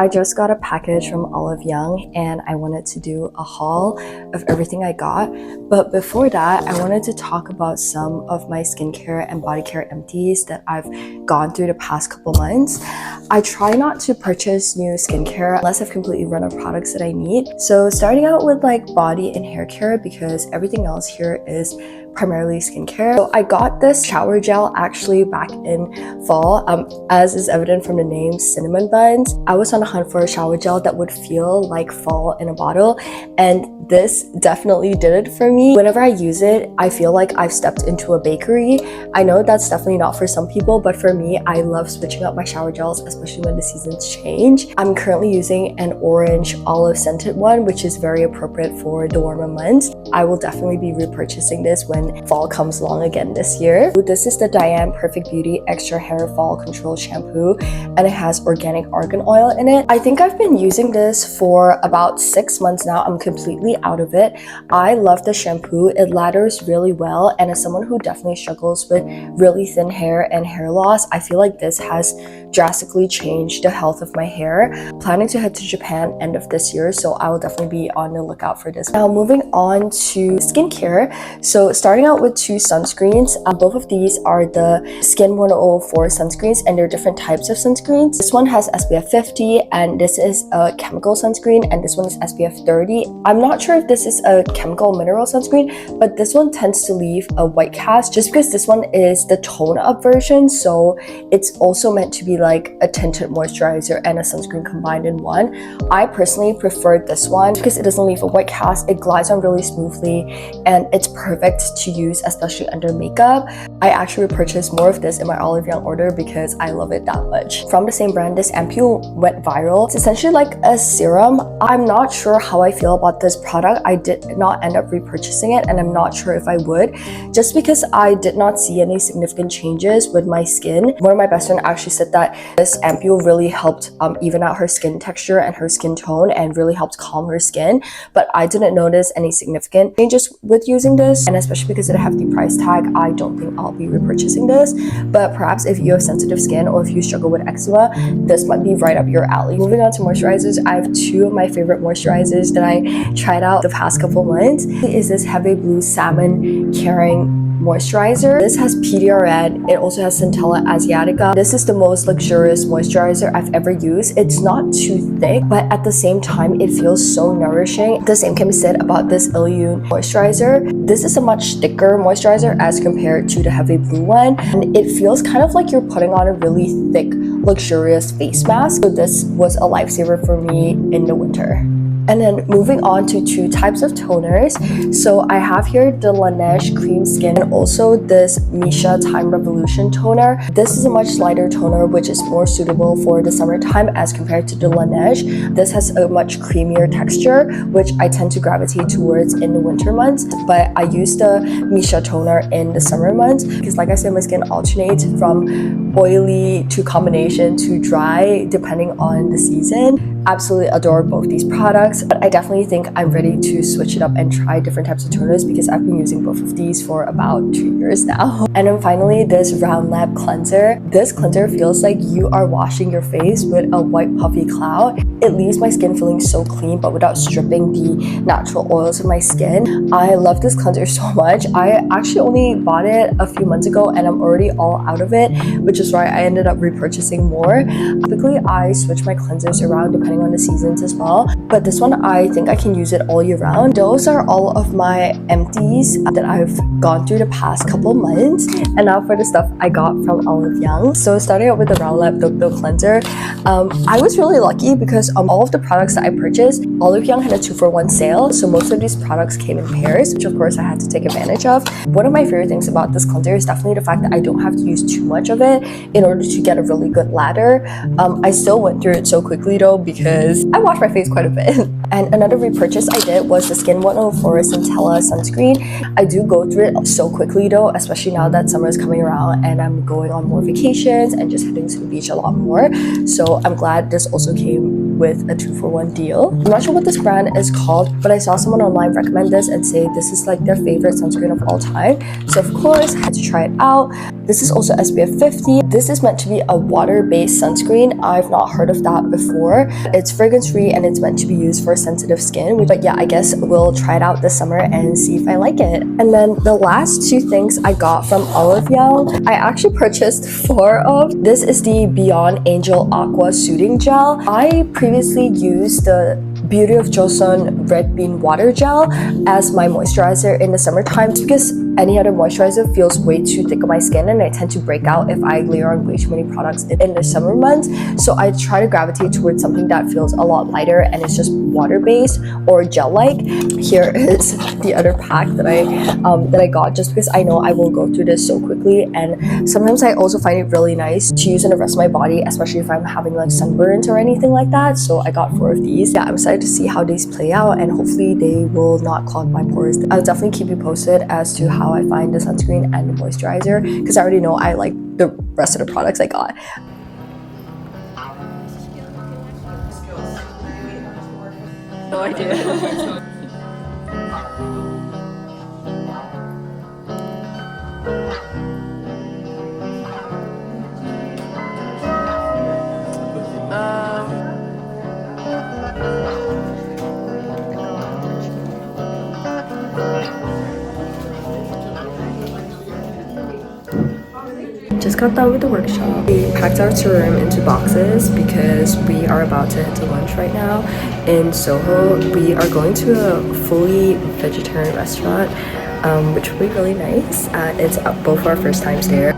I just got a package from Olive Young and I wanted to do a haul of everything I got. But before that, I wanted to talk about some of my skincare and body care empties that I've gone through the past couple months. I try not to purchase new skincare unless I've completely run out of products that I need. So starting out with like body and hair care, because everything else here is primarily skincare. So I got this shower gel actually back in fall, as is evident from the name, cinnamon buns. I was on a hunt for a shower gel that would feel like fall in a bottle, and this definitely did it for me. Whenever I use it, I feel like I've stepped into a bakery. I know that's definitely not for some people, but for me, I love switching up my shower gels, especially when the seasons change. I'm currently using an orange olive scented one, which is very appropriate for the warmer months. I will definitely be repurchasing this when fall comes along again this year. This is the Diane Perfect Beauty Extra Hair Fall Control Shampoo, and it has organic argan oil in it. I think I've been using this for about 6 months now. I'm completely out of it. I love the shampoo. It lathers really well, and as someone who definitely struggles with really thin hair and hair loss, I feel like this has drastically changed the health of my hair. Planning to head to Japan end of this year, so I will definitely be on the lookout for this. Now moving on to skincare. So starting out with two sunscreens. Both of these are the Skin 104 sunscreens, and they're different types of sunscreens. This one has SPF 50, and this is a chemical sunscreen, and this one is SPF 30. I'm not sure if this is a chemical mineral sunscreen, but this one tends to leave a white cast just because this one is the tone up version, so it's also meant to be like a tinted moisturizer and a sunscreen combined in one. I personally prefer this one because it doesn't leave a white cast, it glides on really smoothly, and it's perfect to use especially under makeup. I actually purchased more of this in my Olive Young order because I love it that much. From the same brand, this ampule went viral. It's essentially like a serum. I'm not sure how I feel about this product. I did not end up repurchasing it, and I'm not sure if I would, just because I did not see any significant changes with my skin. One of my best friends actually said that this ampule really helped even out her skin texture and her skin tone and really helped calm her skin, but I didn't notice any significant changes with using this, and especially because of the hefty price tag, I don't think I'll be repurchasing this. But perhaps if you have sensitive skin or if you struggle with eczema, this might be right up your alley. Moving on to moisturizers, I have two of my favorite moisturizers that I tried out the past couple months. Is this Heavy Blue Salmon Caring moisturizer. This has PDRN. It also has Centella Asiatica. This is the most luxurious moisturizer I've ever used. It's not too thick, but at the same time, it feels so nourishing. The same can be said about this Illune moisturizer. This is a much thicker moisturizer as compared to the Heavy Blue one, and it feels kind of like you're putting on a really thick, luxurious face mask. So this was a lifesaver for me in the winter. And then moving on to two types of toners. So I have here the Laneige Cream Skin and also this Misha Time Revolution toner. This is a much lighter toner, which is more suitable for the summertime as compared to the Laneige. This has a much creamier texture, which I tend to gravitate towards in the winter months, but I use the Misha toner in the summer months because, like I said, my skin alternates from oily to combination to dry depending on the season. Absolutely adore both these products, but I definitely think I'm ready to switch it up and try different types of toners because I've been using both of these for about 2 years now. And then finally, this Round Lab cleanser. This cleanser feels like you are washing your face with a white puffy cloud. It leaves my skin feeling so clean but without stripping the natural oils of my skin. I love this cleanser so much. I actually only bought it a few months ago and I'm already all out of it, which is why I ended up repurchasing more. Typically, I switch my cleansers around depending on the seasons as well, but this one I think I can use it all year round. Those are all of my empties that I've gone through the past couple months. And now for the stuff I got from Olive Young. So starting out with the Round Lab Dope Cleanser, I was really lucky because all of the products that I purchased, Olive Young had a 2-for-1 sale, so most of these products came in pairs, which of course I had to take advantage of. One of my favorite things about this cleanser is definitely the fact that I don't have to use too much of it in order to get a really good lather. I still went through it so quickly though because I wash my face quite a bit. And another repurchase I did was the Skin 104 Centella sunscreen. I do go through it so quickly though, especially now that summer is coming around and I'm going on more vacations and just heading to the beach a lot more. So I'm glad this also came with a 2-for-1 deal. I'm not sure what this brand is called, but I saw someone online recommend this and say this is like their favorite sunscreen of all time. So of course I had to try it out. This is also SPF 50. This is meant to be a water-based sunscreen. I've not heard of that before. It's fragrance-free and it's meant to be used for sensitive skin. But yeah, I guess we'll try it out this summer and see if I like it. And then the last two things I got from Olive Young, I actually purchased 4 of. This is the Beyond Angel Aqua Soothing Gel. I previously used the Beauty of Joseon Red Bean Water Gel as my moisturizer in the summertime because any other moisturizer feels way too thick on my skin and I tend to break out if I layer on way too many products in the summer months. So I try to gravitate towards something that feels a lot lighter and it's just water-based or gel-like. Here is the other pack that I got just because I know I will go through this so quickly, and sometimes I also find it really nice to use on the rest of my body, especially if I'm having like sunburns or anything like that. So I got 4 of these. Yeah, I'm excited to see how these play out and hopefully they will not clog my pores. I'll definitely keep you posted as to how I find the sunscreen and the moisturizer because I already know I like the rest of the products I got. No idea. Just got done with the workshop. We packed our terrarium into boxes because we are about to head to lunch right now in Soho. We are going to a fully vegetarian restaurant, which will be really nice. It's both our first times there.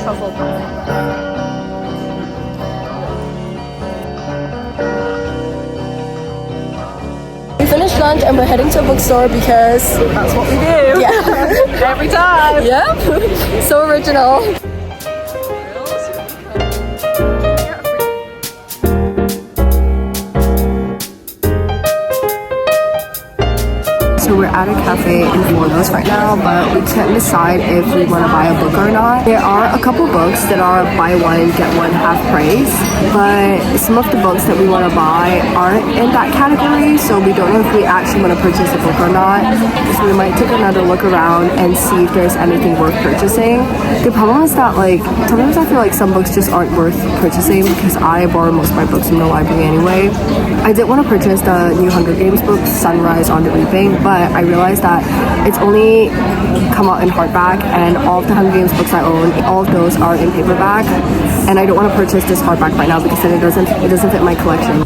Truffle. We finished lunch and we're heading to a bookstore because that's what we do. Yeah. Every time. Yep. So original. So we're at a cafe in Floridos right now, but we can't decide if we want to buy a book or not. There are a couple books that are buy one, get one half price, but some of the books that we want to buy aren't in that category, so we don't know if we actually want to purchase a book or not. So we might take another look around and see if there's anything worth purchasing. The problem is that like sometimes I feel like some books just aren't worth purchasing because I borrow most of my books from the library anyway. I did want to purchase the new Hunger Games book, Sunrise on the Reaping, but I realized that it's only come out in hardback and all of the Hunger Games books I own, all of those are in paperback, and I don't want to purchase this hardback right now because then it doesn't fit my collection.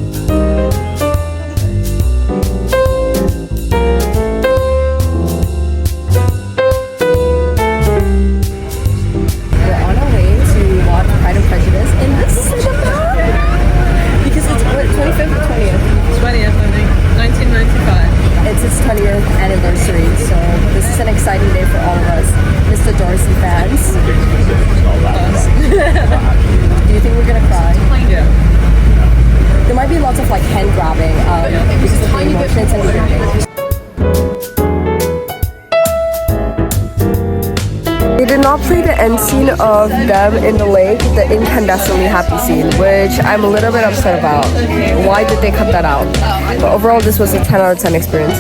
We're on our way to watch Pride and Prejudice in this cinema because it's what, 25th or 20th? 20th, I think. 1995. It's its 20th anniversary, so this is an exciting day for all of us Mr. Darcy fans. Do you think we're gonna cry? Yeah. There might be lots of like hand grabbing because of the emotions and the gripping. They did not play the end scene of them in the lake, the incandescently happy scene, which I'm a little bit upset about. Why did they cut that out? But overall, this was a 10 out of 10 experience.